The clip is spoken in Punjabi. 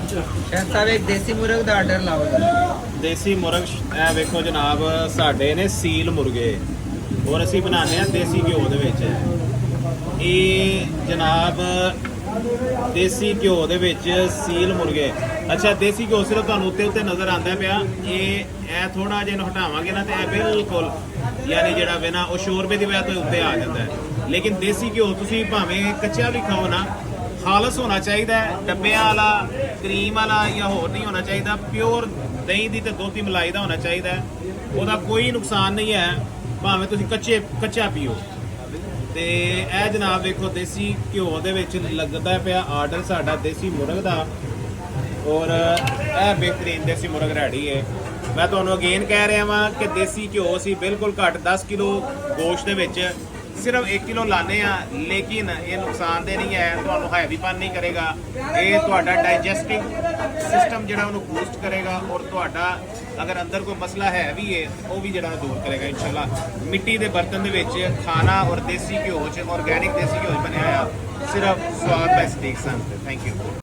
ਸ਼ਹਿਰ ਸਾਹਿਬ ਇੱਕ ਦੇਸੀ ਮੁਰਗ ਦਾ ਆਰਡਰ ਲਾਓ। ਦੇਸੀ ਮੁਰਗ ਇਹ ਵੇਖੋ ਜਨਾਬ, ਸਾਡੇ ਨੇ ਸੀਲ ਮੁਰਗੇ ਔਰ ਅਸੀਂ ਬਣਾਉਂਦੇ ਆ ਦੇਸੀ ਘਿਓ ਦੇ ਵਿੱਚ। ਇਹ ਜਨਾਬ ਦੇਸੀ ਘਿਓ ਦੇ ਵਿੱਚ ਸੀਲ ਮੁਰਗੇ। ਅੱਛਾ, ਦੇਸੀ ਘਿਓ ਸਿਰਫ ਤੁਹਾਨੂੰ ਉੱਤੇ ਉੱਤੇ ਨਜ਼ਰ ਆਉਂਦਾ ਪਿਆ। ਇਹ ਥੋੜਾ ਜਿਹਾ ਇਹਨੂੰ ਹਟਾਵਾਂਗੇ ਨਾ ਤੇ ਇਹ ਬਿਲਕੁਲ ਯਾਨੀ ਜਿਹੜਾ ਵੇ ਨਾ ਉਹ ਸ਼ੋਰਬੇ ਦੀ ਵਜ੍ਹਾ ਤੋਂ ਉੱਤੇ ਆ ਜਾਂਦਾ ਹੈ। ਲੇਕਿਨ ਦੇਸੀ ਘਿਓ ਤੁਸੀਂ ਭਾਵੇਂ ਕੱਚਾ ਵੀ ਖਾਓ ਨਾ, ਖਾਲਸ ਹੋਣਾ ਚਾਹੀਦਾ ਹੈ, ਡੱਬਿਆਂ ਵਾਲਾ, ਕਰੀਮ ਵਾਲਾ ਜਾਂ ਹੋਰ ਨਹੀਂ ਹੋਣਾ ਚਾਹੀਦਾ। ਪਿਓਰ ਦਹੀਂ ਦੀ ਤੇ ਦੁੱਧ ਦੀ ਮਲਾਈ ਦਾ ਹੋਣਾ ਚਾਹੀਦਾ ਹੈ। ਉਹਦਾ ਕੋਈ ਨੁਕਸਾਨ ਨਹੀਂ ਹੈ, ਭਾਵੇਂ ਤੁਸੀਂ ਕੱਚਾ ਪੀਓ। ਤੇ ਇਹ ਜਨਾਬ ਵੇਖੋ ਦੇਸੀ ਘਿਓ ਦੇ ਵਿੱਚ ਲੱਗਦਾ ਪਿਆ ਆਰਡਰ ਸਾਡਾ ਦੇਸੀ ਮੁਰਗ ਦਾ, ਔਰ ਇਹ ਬਿਹਤਰੀਨ ਦੇਸੀ ਮੁਰਗ ਰੈਡੀ ਹੈ। ਮੈਂ ਤੁਹਾਨੂੰ ਅਗੇਨ ਕਹਿ ਰਿਹਾ ਵਾਂ ਕਿ ਦੇਸੀ ਘਿਓ ਅਸੀਂ ਬਿਲਕੁਲ ਘੱਟ 10 ਕਿਲੋ ਗੋਸ਼ਤ ਦੇ ਵਿੱਚ ਸਿਰਫ 1 ਕਿਲੋ ਲਾਣੇ ਆ, ਲੇਕਿਨ ਇਹ ਨੁਕਸਾਨਦੇਹ ਨਹੀਂ ਹੈ, ਤੁਹਾਨੂੰ ਹੈਵੀਪਨ ਨਹੀਂ ਕਰੇਗਾ। ਇਹ ਤੁਹਾਡਾ ਡਾਈਜੈਸਟਿੰਗ ਸਿਸਟਮ ਜਿਹੜਾ ਉਹਨੂੰ ਬੂਸਟ ਕਰੇਗਾ, ਔਰ ਤੁਹਾਡਾ ਅਗਰ ਅੰਦਰ ਕੋਈ ਮਸਲਾ ਹੈ ਵੀ ਹੈ ਉਹ ਵੀ ਜਿਹੜਾ ਦੂਰ ਕਰੇਗਾ ਇਨਸ਼ਾਅੱਲਾ। ਮਿੱਟੀ ਦੇ ਬਰਤਨ ਦੇ ਵਿੱਚ ਖਾਣਾ ਔਰ ਦੇਸੀ ਘਿਓ 'ਚ, ਆਰਗੈਨਿਕ ਦੇਸੀ ਘਿਓ 'ਚ ਬਣਿਆ ਆ, ਸਿਰਫ ਸਵਾਦ ਦਾ ਸਟੀਕ ਸਨ। Thank you.